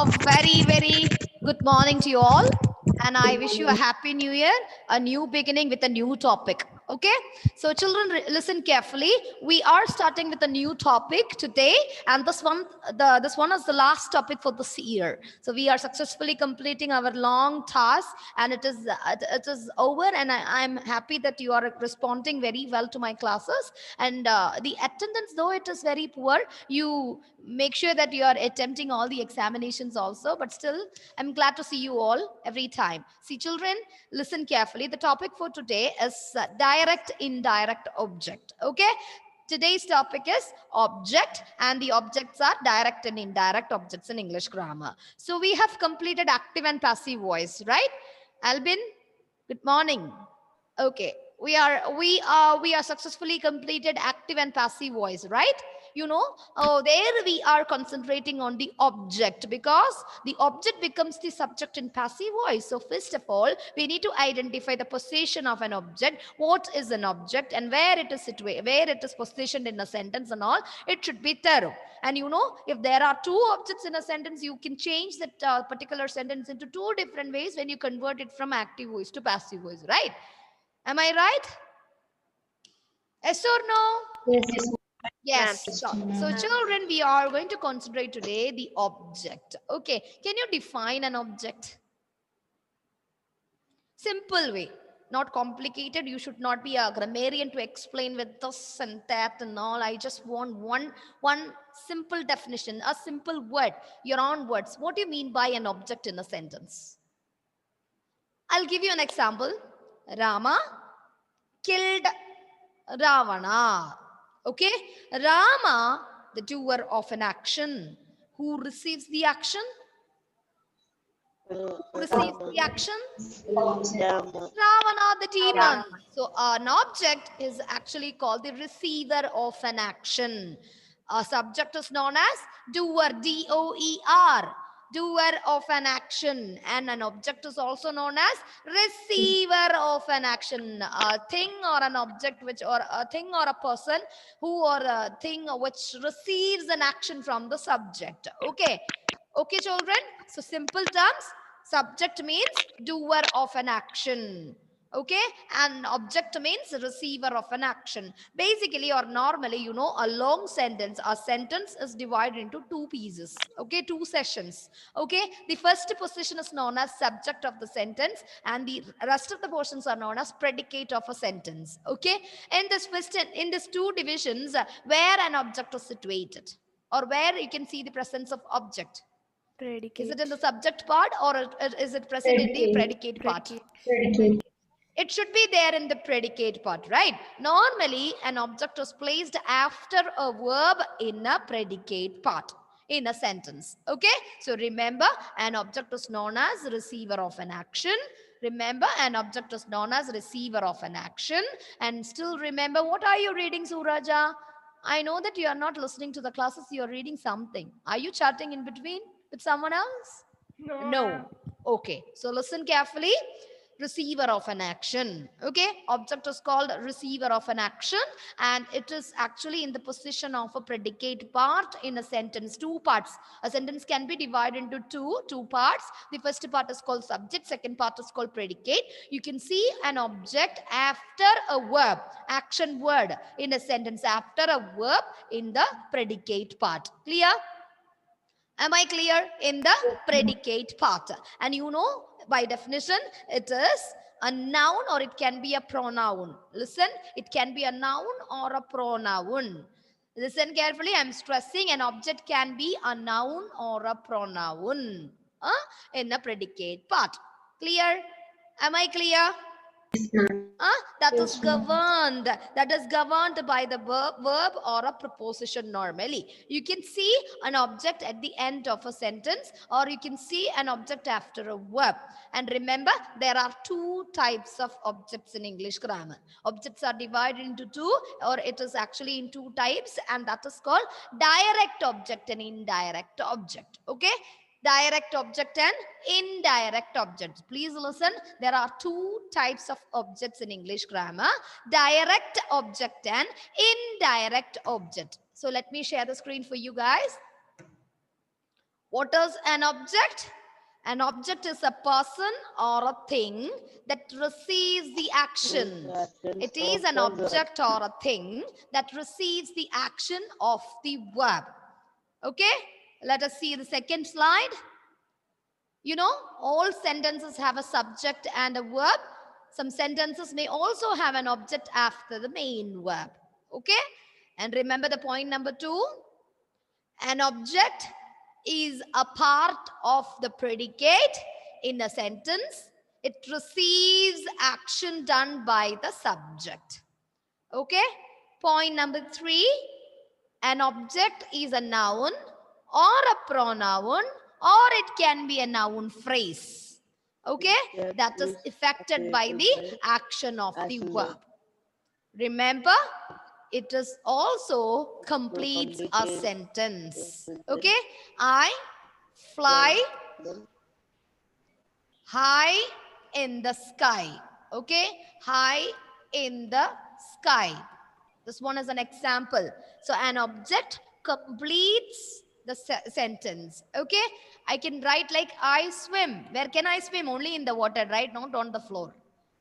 Very good morning to you all. And I wish you a happy new year, a new beginning with a new topic. Okay, so children, listen carefully. We are starting with a new topic today, and this one is the last topic for this year. So we are successfully completing our long task, and it is over. And I'm happy that you are responding very well to my classes. And the attendance, though it is very poor, you make sure that you are attempting all the examinations also. But still, I'm glad to see you all every time. See, children, listen carefully. The topic for today is direct indirect object. Okay, today's topic is object, and the objects are direct and indirect objects in English grammar. So we have completed active and passive voice, right? Albin, good morning. Okay, we are successfully completed active and passive voice, right? There we are concentrating on the object, because the object becomes the subject in passive voice. So first of all, we need to identify the position of an object. What is an object and where it is situated, where it is positioned in a sentence and all. It should be thorough. And if there are two objects in a sentence, you can change that particular sentence into two different ways when you convert it from active voice to passive voice, right? Am I right? Yes or no? Yes, Yes. So children, we are going to concentrate today the object. Okay. Can you define an object? Simple way. Not complicated. You should not be a grammarian to explain with this and that and all. I just want one simple definition, a simple word, your own words. What do you mean by an object in a sentence? I'll give you an example. Rama killed Ravana. Okay, Rama, the doer of an action. Who receives the action? Who receives the action? Ravana, the demon. So an object is actually called the receiver of an action. A subject is known as doer, D-O-E-R, doer of an action. And an object is also known as receiver of an action. A thing or an object or a thing or a person or a thing which receives an action from the subject. Okay. Okay, children. So simple terms. Subject means doer of an action. Okay, and object means receiver of an action. Basically, or normally, a long sentence, a sentence is divided into two pieces. Okay, two sessions. Okay, the first position is known as subject of the sentence, and the rest of the portions are known as predicate of a sentence. Okay, in this two divisions, where an object is situated, or where you can see the presence of object. Predicate. Is it in the subject part, or is it present in the predicate part? predicate. It should be there in the predicate part, right? Normally, an object is placed after a verb in a predicate part in a sentence. Okay, so remember, an object is known as receiver of an action. Remember, an object is known as receiver of an action. And still remember, what are you reading, Suraja? I know that you are not listening to the classes, you are reading something. Are you chatting in between with someone else? No. Okay, so listen carefully. Receiver of an action. Okay, object is called receiver of an action, and it is actually in the position of a predicate part in a sentence. Two parts. A sentence can be divided into two parts. The first part is called subject, second part is called predicate. You can see an object after a verb, action word in a sentence, after a verb in the predicate part. Clear? Am I clear? In the predicate part. And by definition, it is a noun or it can be a pronoun. Listen, it can be a noun or a pronoun. Listen carefully. I'm stressing an object can be a noun or a pronoun in the predicate part. Clear? Am I clear? That is governed. That is governed by the verb or a preposition normally. You can see an object at the end of a sentence, or you can see an object after a verb. And remember, there are two types of objects in English grammar. Objects are divided into two, or it is actually in two types, and that is called direct object and indirect object. Okay? Direct object and indirect objects. Please listen. There are two types of objects in English grammar: direct object and indirect object. So let me share the screen for you guys. What is an object? An object is a person or a thing that receives the action. It is an object or a thing that receives the action of the verb. Okay, let us see the second slide. You know, all sentences have a subject and a verb. Some sentences may also have an object after the main verb. Okay, and remember the point number 2. An object is a part of the predicate in a sentence. It receives action done by the subject. Okay, point number 3. An object is a noun or a pronoun, or it can be a noun phrase. Okay, that is affected by the action of the verb. Remember, it is also completes a sentence. Okay, I fly high in the sky. Okay, high in the sky. This one is an example. So an object completes the sentence. Okay, I can write like I swim. Where can I swim? Only in the water, right? Not on the floor,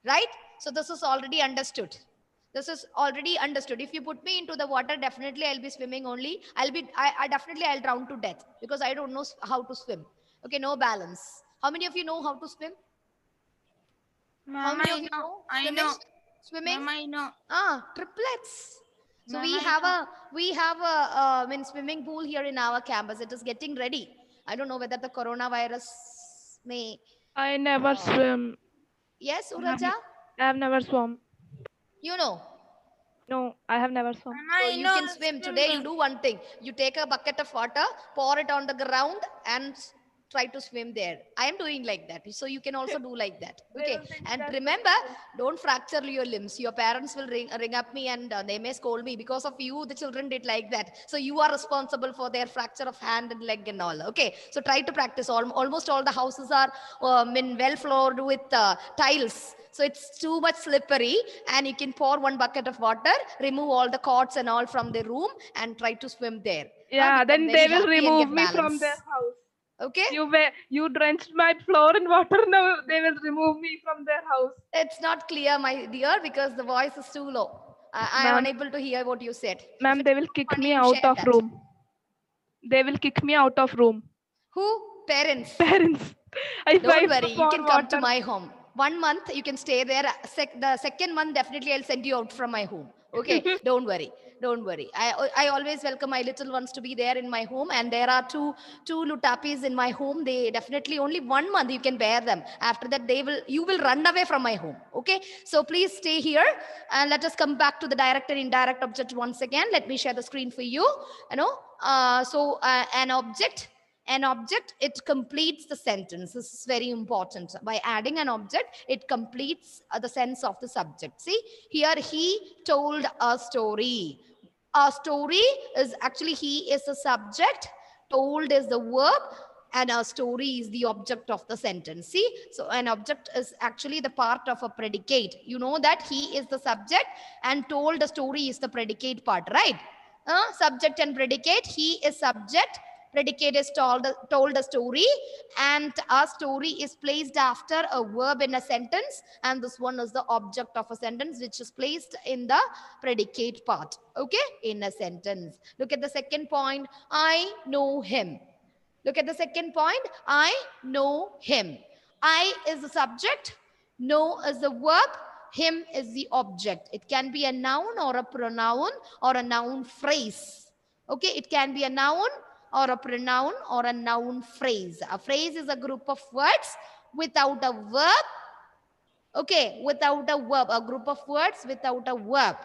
right? So this is already understood. This is already understood. If you put me into the water, definitely I'll be swimming only. I definitely I'll drown to death because I don't know how to swim. Okay, no balance. How many of you know how to swim? How many of you know swimming? Swimming? Ma'am, I know. Triplets. So Ma'am, we have a swimming pool here in our campus. It is getting ready. I don't know whether the coronavirus may. I never swim. Yes, Uraja? I have never swum. You know. No, I have never swum. So you can swim. Today you do one thing. You take a bucket of water, pour it on the ground and try to swim there. I am doing like that. So you can also do like that. Okay. And remember, don't fracture your limbs. Your parents will ring up me and they may scold me. Because of you, the children did like that. So you are responsible for their fracture of hand and leg and all. Okay. So try to practice. Almost all the houses are well floored with tiles. So it's too much slippery and you can pour one bucket of water, remove all the cords and all from the room and try to swim there. Yeah, then they will remove me from their house. Okay. You drenched my floor in water. Now they will remove me from their house. It's not clear, my dear, because the voice is too low. I am unable to hear what you said. Ma'am, they will kick me out of room. They will kick me out of room. Who? Parents. Parents. Don't worry, you can come to my home. 1 month you can stay there. The second month definitely I'll send you out from my home. Okay, don't worry. I always welcome my little ones to be there in my home, and there are two Lutapis in my home. They definitely only 1 month you can bear them. After that you will run away from my home. Okay, so please stay here and let us come back to the direct and indirect object once again. Let me share the screen for you. An object, it completes the sentence. This is very important. By adding an object, it completes the sense of the subject. See, here he told a story. A story is actually, he is the subject, told is the verb, and a story is the object of the sentence. See, so an object is actually the part of a predicate. You know that he is the subject and told a story is the predicate part, right? Subject and predicate. He is subject, predicate is told a story, and a story is placed after a verb in a sentence, and this one is the object of a sentence which is placed in the predicate part, okay, in a sentence. Look at the second point. I know him. Look at the second point. I know him. I is the subject, know is the verb, him is the object. It can be a noun or a pronoun or a noun phrase. Okay, it can be a noun or a pronoun or a noun phrase. A phrase is a group of words without a verb. Okay, without a verb, a group of words without a verb.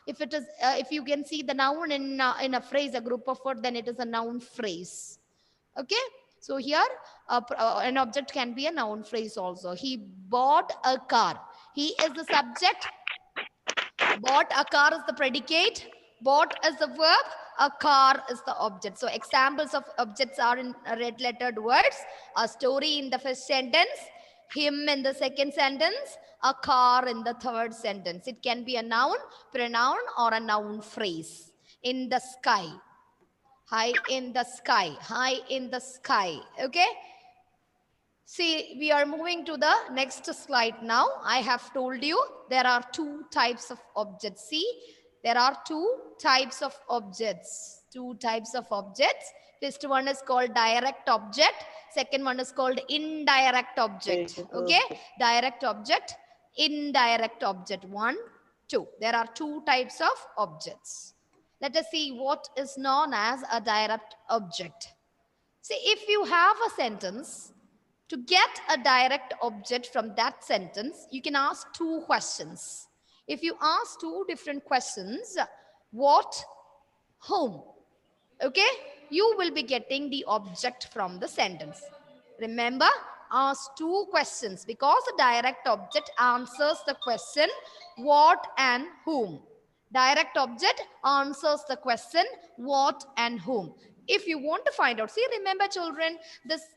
If you can see the noun in a phrase, a group of words, then it is a noun phrase. Okay, so here an object can be a noun phrase also. He bought a car. He is the subject. Bought a car is the predicate. Bought is the verb. A car is the object. So examples of objects are in red lettered words. A story in the first sentence, him in the second sentence, a car in the third sentence. It can be a noun, pronoun, or a noun phrase. In the sky. High in the sky. High in the sky. Okay. See, we are moving to the next slide now. I have told you there are two types of objects. See, there are two types of objects. Two types of objects. First one is called direct object. Second one is called indirect object. Okay, direct object, indirect object. 1, 2. There are two types of objects. Let us see what is known as a direct object. See, if you have a sentence, to get a direct object from that sentence, you can ask two questions. If you ask two different questions, what, whom, okay, you will be getting the object from the sentence. Remember, ask two questions because the direct object answers the question what and whom. Direct object answers the question what and whom. If you want to find out, see, remember children, this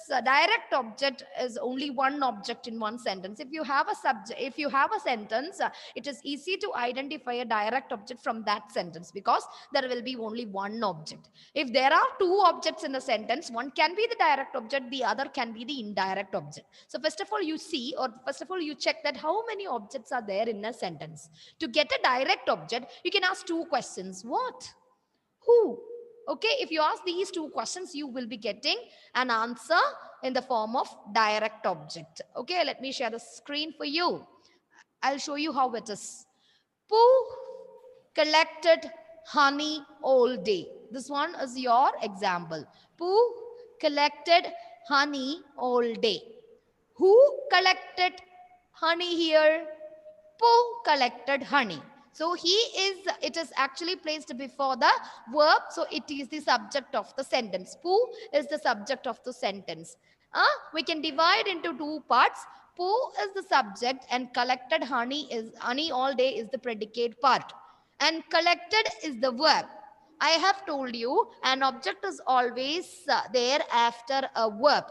direct object is only one object in one sentence. If you have a subject, if you have a sentence, it is easy to identify a direct object from that sentence because there will be only one object. If there are two objects in a sentence, one can be the direct object, the other can be the indirect object. So first of all, you see, or first of all, you check that how many objects are there in a sentence. To get a direct object, you can ask two questions. What? Who? Okay, if you ask these two questions, you will be getting an answer in the form of direct object. Okay, let me share the screen for you. I'll show you how it is. Pooh collected honey all day. This one is your example. Pooh collected honey all day. Who collected honey here? Pooh collected honey. So it is actually placed before the verb. So it is the subject of the sentence. Pooh is the subject of the sentence. We can divide into two parts. Pooh is the subject and collected honey all day is the predicate part. And collected is the verb. I have told you an object is always there after a verb.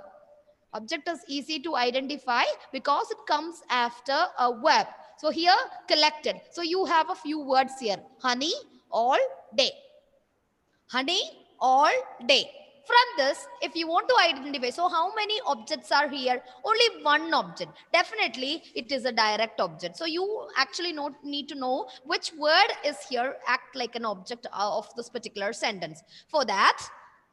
Object is easy to identify because it comes after a verb. So here, collected. So you have a few words here. Honey all day. Honey all day. From this, if you want to identify, so how many objects are here? Only one object. Definitely, it is a direct object. So you actually need to know which word is here act like an object of this particular sentence. For that,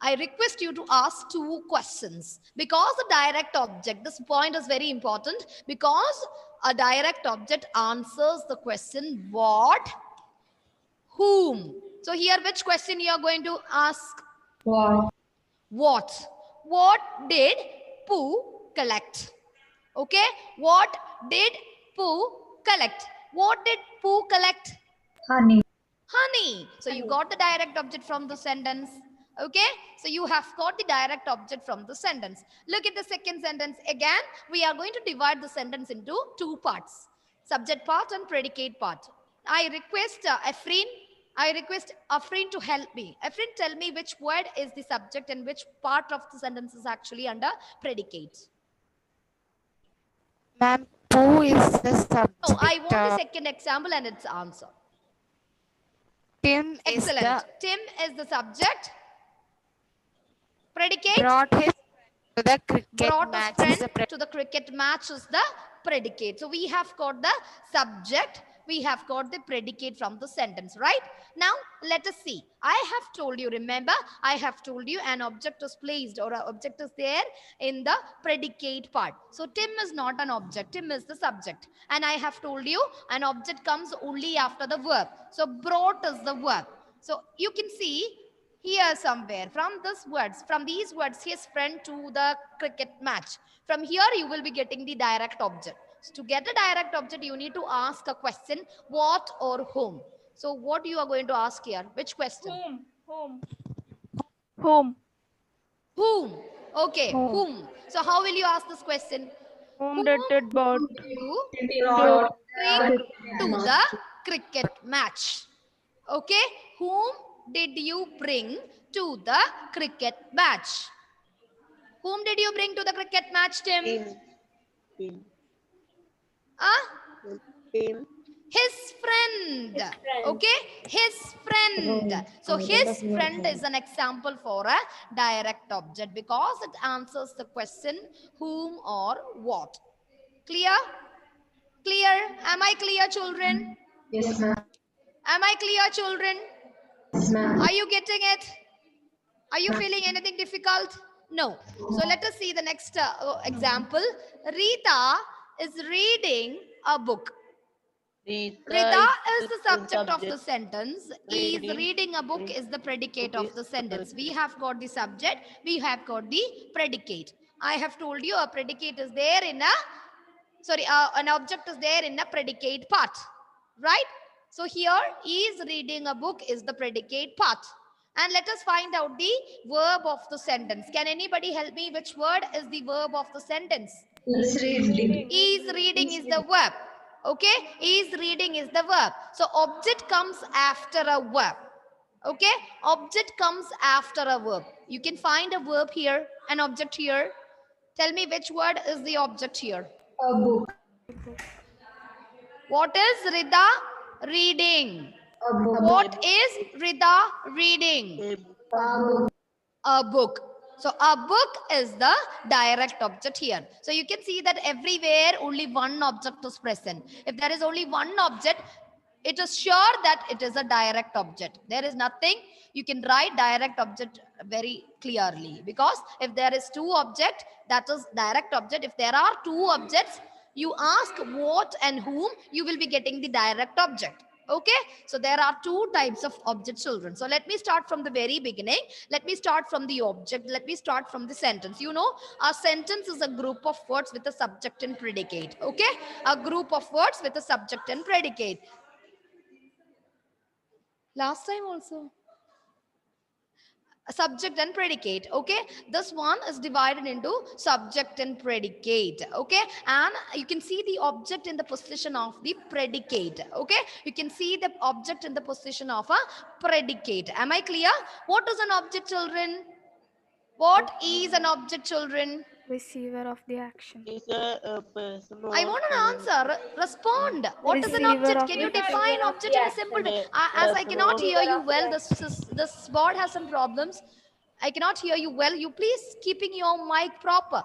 I request you to ask two questions because the direct object, this point is very important because a direct object answers the question what, whom. So here, which question you are going to ask? What? What did Pooh collect? Okay, what did Pooh collect? What did Pooh collect? Honey. Honey. So you got the direct object from the sentence. Okay, so you have got the direct object from the sentence. Look at the second sentence. Again, we are going to divide the sentence into two parts. Subject part and predicate part. I request Afreen to help me. Afreen, tell me which word is the subject and which part of the sentence is actually under predicate. Ma'am, Pooh is the subject. No, I want the second example and its answer. Tim Excellent. is Tim is the subject. Predicate. brought his to the cricket Brought match. his friend to the cricket match is the predicate. So we have got the subject. We have got the predicate from the sentence, right? Now, let us see. I have told you, remember, I have told you an object is placed or an object is there in the predicate part. So, Tim is not an object. Tim is the subject. And I have told you an object comes only after the verb. So, brought is the verb. So, you can see here somewhere from these words, his friend to the cricket match. From here, you will be getting the direct object. So to get a direct object, you need to ask a question, what or whom. So what you are going to ask here? Which question? Whom. Okay, whom. So how will you ask this question? Whom did it brought? You Brought bring to the cricket match. Okay, whom did you bring to the cricket match? Whom did you bring to the cricket match, Tim? Tim. Huh? Tim. His friend. Okay, his friend. So his friend is an example for a direct object because it answers the question whom or what. Clear? Clear? Am I clear, children? Yes, ma'am. Am I clear, children? Yes, ma'am. Are you getting it? Are you feeling anything difficult? No. So let us see the next example. Rita is reading a book. Rita is the subject of the sentence. Is reading a book is the predicate of the sentence. We have got the subject. We have got the predicate. I have told you a predicate is there in a, an object is there in a predicate part. Right? So here, is reading a book is the predicate part. And let us find out the verb of the sentence. Can anybody help me? Which word is the verb of the sentence? Is reading. Is reading is the verb. Okay, is reading is the verb. So object comes after a verb. Okay, object comes after a verb. You can find a verb here, an object here. Tell me which word is the object here. A book. What is Rida reading? A book. What is Rida reading? A book. A book. So a book is the direct object here. So you can see that everywhere only one object is present. If there is only one object, it is sure that it is a direct object. There is nothing, you can write direct object very clearly, because if there is two object, that is direct object. If there are two objects, you ask what and whom, you will be getting the direct object. Okay, so there are two types of object, children. So let me start from the very beginning. Let me start from the object. Let me start from the sentence. You know, a sentence is a group of words with a subject and predicate. Okay, a group of words with a subject and predicate. Last time also, subject and predicate. Okay, this one is divided into subject and predicate. Okay, and you can see the object in the position of the predicate. Okay, you can see the object in the position of a predicate. Am I clear? What is an object, children? What is an object, children? Receiver of the action. I want an answer. Respond. What is an Receiver object? of Can you the define object in a simple way? As I cannot hear you well, this board has some problems. I cannot hear you well. You please keeping your mic proper.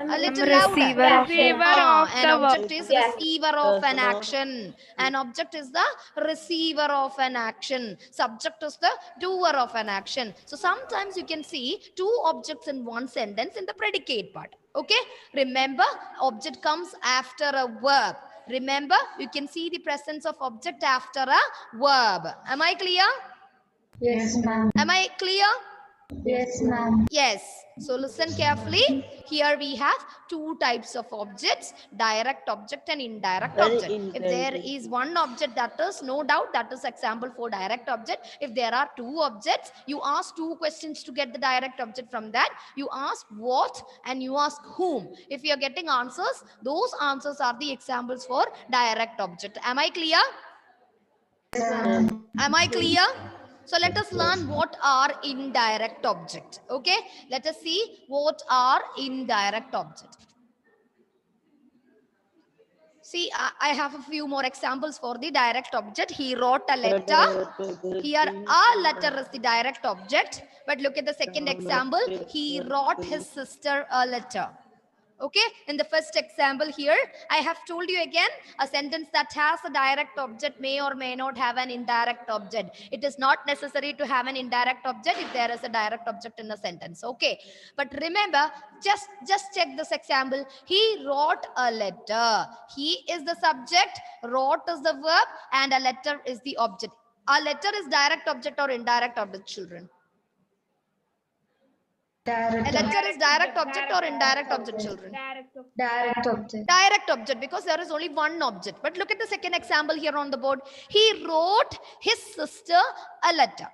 A little louder. Receiver of the An the object verb. is receiver of an action. An object is the receiver of an action. Subject is the doer of an action. So sometimes you can see two objects in one sentence in the predicate part. Okay, remember, object comes after a verb. Remember, you can see the presence of object after a verb. Am I clear? Yes, ma'am. Am I clear? Yes, ma'am. Yes. So listen carefully. Here we have two types of objects, direct object and indirect object. If there is one object, that is no doubt, that is example for direct object. If there are two objects, you ask two questions to get the direct object from that. You ask what and you ask whom. If you are getting answers, those answers are the examples for direct object. Am I clear? Am I clear? So let us learn what are indirect object. Okay, let us see what are indirect object. See, I have a few more examples for the direct object. He wrote a letter. Here, a letter is the direct object. But look at the second example. He wrote his sister a letter. Okay, in the first example here, I have told you again, a sentence that has a direct object may or may not have an indirect object. It is not necessary to have an indirect object if there is a direct object in a sentence. Okay, but remember, just check this example. He wrote a letter. He is the subject, wrote is the verb, and a letter is the object. A letter is direct object or indirect object, children? Direct A letter is direct object or indirect object, children? Direct object. Direct object, because there is only one object. But look at the second example here on the board. He wrote his sister a letter.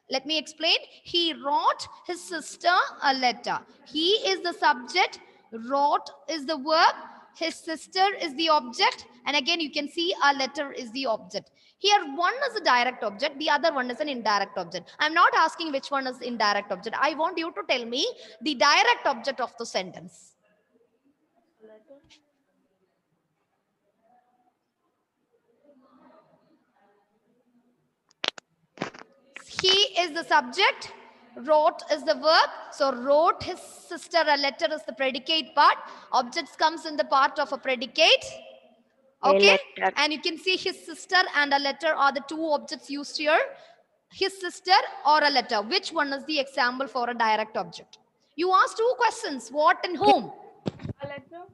Let me explain. He wrote his sister a letter. He is the subject, wrote is the verb, his sister is the object, and again you can see a letter is the object. Here one is a direct object, the other one is an indirect object. I'm not asking which one is indirect object. I want you to tell me the direct object of the sentence. He is the subject. Wrote is the verb. So wrote his sister a letter is the predicate part. Objects comes in the part of a predicate. Okay. And you can see his sister and a letter are the two objects used here. His sister or a letter. Which one is the example for a direct object? You asked two questions. What and whom? A letter.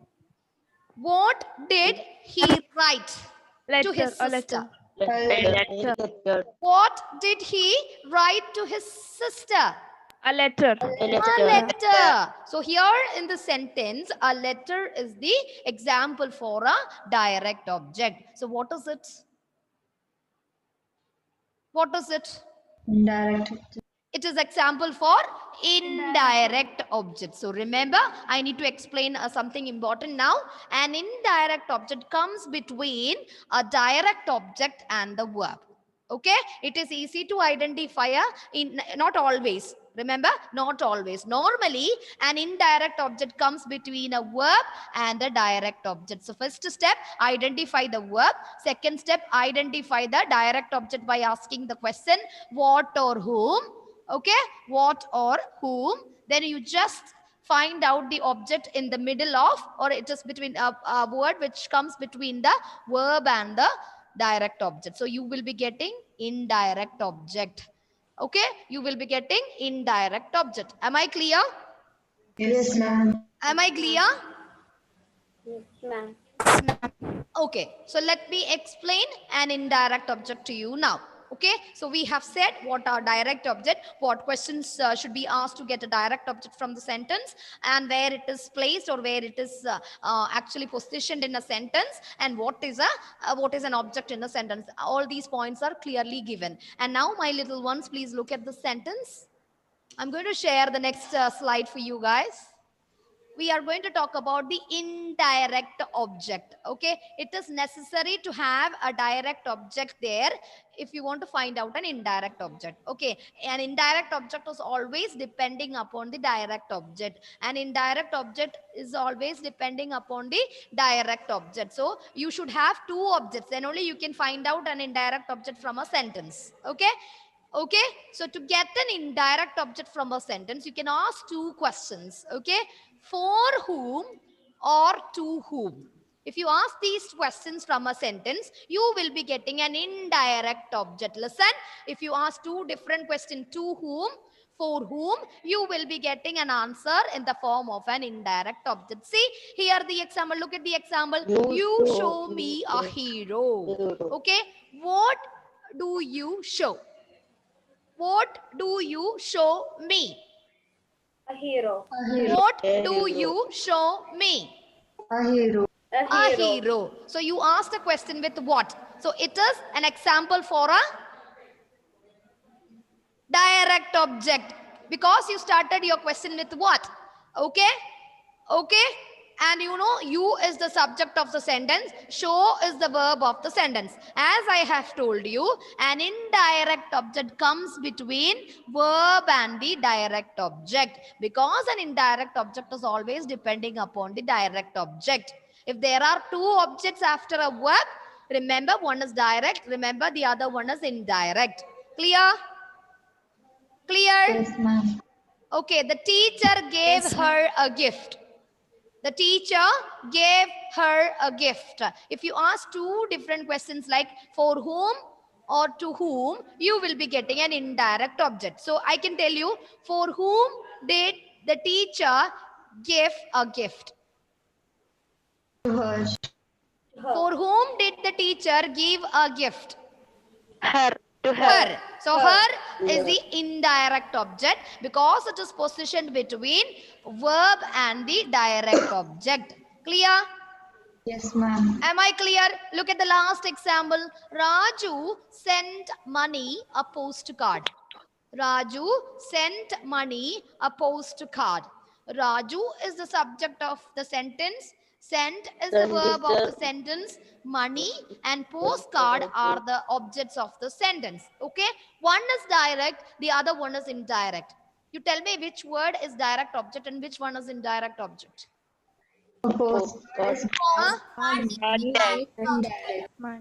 What did he write to his A sister? letter. What did he write to his sister? A letter. A letter. So here in the sentence, a letter is the example for a direct object. So what is it? What is it? Indirect object. It is example for indirect object. So remember, I need to explain something important now. An indirect object comes between a direct object and the verb. Okay, it is easy to identify not always. Remember, not always. Normally, an indirect object comes between a verb and a direct object. So first step, identify the verb. Second step, identify the direct object by asking the question, what or whom? Okay, what or whom? Then you just find out the object in the middle of, or it is between a word which comes between the verb and the direct object. So you will be getting indirect object. Okay, you will be getting indirect object. Am I clear? Yes, ma'am. Am I clear? Ma'am. Okay, so let me explain an indirect object to you now. Okay, so we have said what are direct object, what questions should be asked to get a direct object from the sentence, and where it is placed or where it is actually positioned in a sentence, and what is an object in a sentence. All these points are clearly given. And now, my little ones, please look at the sentence. I'm going to share the next slide for you guys. We are going to talk about the indirect object. Okay, it is necessary to have a direct object there if you want to find out an indirect object. Okay, an indirect object is always depending upon the direct object. An indirect object is always depending upon the direct object. So you should have two objects, then only you can find out an indirect object from a sentence. Okay. Okay, so to get an indirect object from a sentence, you can ask two questions. Okay, for whom or to whom? If you ask these questions from a sentence, you will be getting an indirect object. Listen, if you ask two different questions, to whom, for whom, you will be getting an answer in the form of an indirect object. See, here the example, look at the example. You show me a hero. Okay, what do you show? What do you show me? A hero. A hero. What do you show me? A hero. A hero. So you asked a question with what? So it is an example for a direct object because you started your question with what? Okay? Okay? And you know, you is the subject of the sentence, show is the verb of the sentence. As I have told you, an indirect object comes between verb and the direct object because an indirect object is always depending upon the direct object. If there are two objects after a verb, remember one is direct, remember the other one is indirect. Clear? Clear? Yes, ma'am. Okay, the teacher gave her a gift. The teacher gave her a gift. If you ask two different questions like for whom or to whom, you will be getting an indirect object. So I can tell you, for whom did the teacher give a gift? To her. For whom did the teacher give a gift? Her. To Her. So her is the indirect object because it is positioned between verb and the direct object. Clear? Yes, ma'am. Am I clear? Look at the last example. Raju sent money a postcard. Raju sent money a postcard. Raju is the subject of the sentence. Sent is the verb of the sentence. Money and postcard are the objects of the sentence. Okay? One is direct, the other one is indirect. You tell me which word is direct object and which one is indirect object. Post. Huh? Indirect.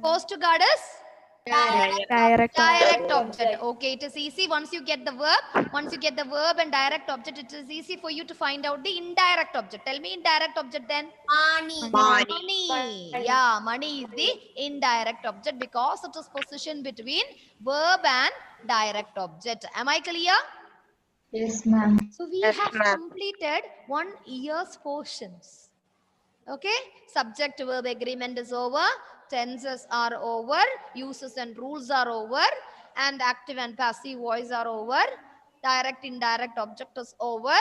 Postcard is Direct. Direct object. Okay, it is easy once you get the verb. Once you get the verb and direct object, it is easy for you to find out the indirect object. Tell me indirect object then. Money. Money. Yeah, money is the indirect object because it is positioned between verb and direct object. Am I clear? Yes, ma'am. So we Yes, have ma'am. completed 1 year's portions. Okay, subject verb agreement is over, tenses are over, uses and rules are over, and active and passive voice are over, direct indirect object is over.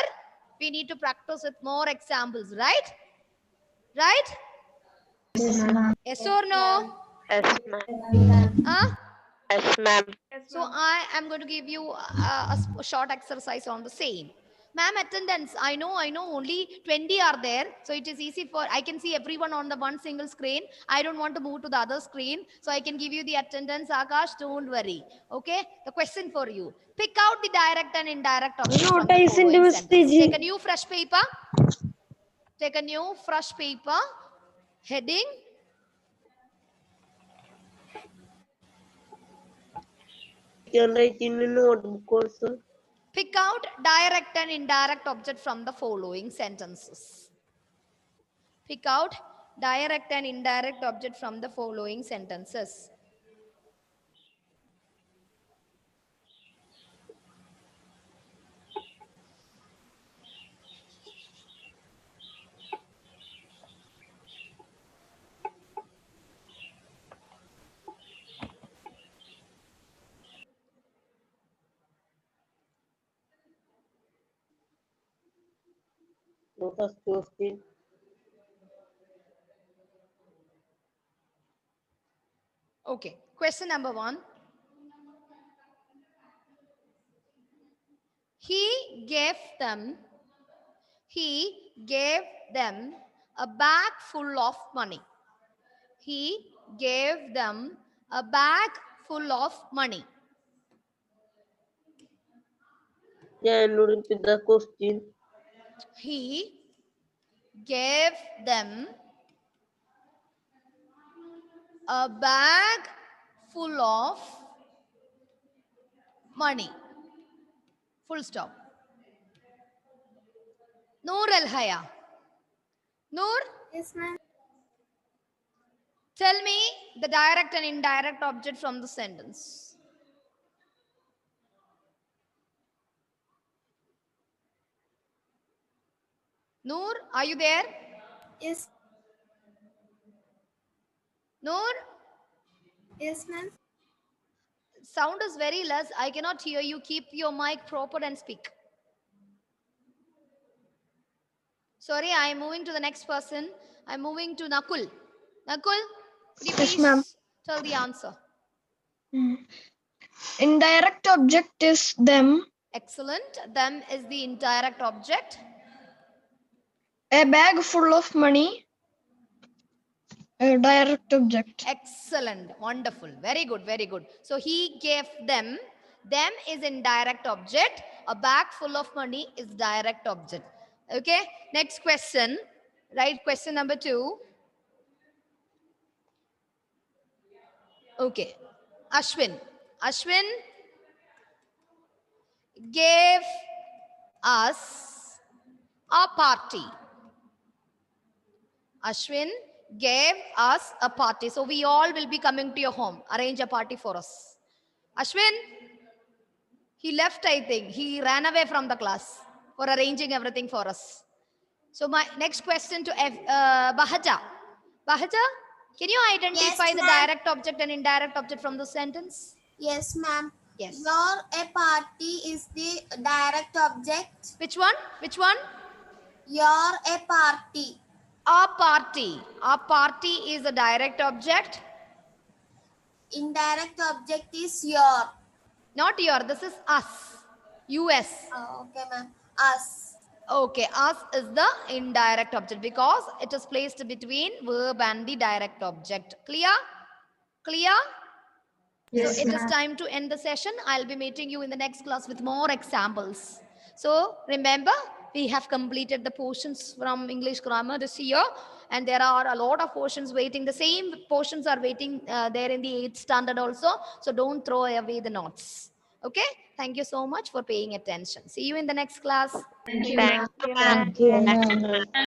We need to practice with more examples, right? Right? Yes, ma'am. Yes or no? Yes, ma'am. Huh? Yes, ma'am. So I am going to give you a short exercise on the same. Ma'am, attendance. I know only 20 are there. So it is easy for, I can see everyone on the one single screen. I don't want to move to the other screen. So I can give you the attendance. Akash, don't worry. Okay. The question for you. Pick out the direct and indirect objects from the following sentence. Take a new fresh paper. Take a new fresh paper. Heading. Can write in a notebook also. Pick out direct and indirect object from the following sentences. Pick out direct and indirect object from the following sentences. The first question. Okay, question number 1. He gave them a bag full of money. He gave them a bag full of money. Can you repeat the question? He gave them a bag full of money. Full stop. Noor Al Haya. Noor, Yes, ma'am. tell me the direct and indirect object from the sentence. Noor, are you there? Yes. Noor, Yes, ma'am. sound is very less. I cannot hear you. Keep your mic proper and speak. Sorry, I am moving to the next person. I'm moving to Nakul. Nakul, could you Yes, ma'am. please tell the answer? Indirect object is them. Excellent. Them is the indirect object. A bag full of money. A direct object. Excellent. Wonderful. Very good. Very good. So he gave them. Them is indirect object. A bag full of money is direct object. Okay. Next question. Right. Question number 2. Okay. Ashwin. Ashwin gave us a party. Ashwin gave us a party. So we all will be coming to your home. Arrange a party for us. Ashwin, he left, I think. He ran away from the class for arranging everything for us. So my next question to Bahaja. Bahaja, can you identify the ma'am. direct object and indirect object from the sentence? Yes, ma'am. Yes. Your a party is the direct object. Which one? Which one? Your a party. A party. A party is a direct object. Indirect object is your. Not your. This is us. US. Oh, okay, ma'am. Us. Okay, us is the indirect object because it is placed between verb and the direct object. Clear? Clear? Yes, So it is ma'am. time to end the session. I'll be meeting you in the next class with more examples. So remember, we have completed the portions from English grammar this year And there are a lot of portions waiting. The same portions are waiting there in the 8th standard also. So don't throw away the notes. Okay. Thank you so much for paying attention. See you in the next class. Thank you, Thank ma'am. you, ma'am. Thank you, ma'am.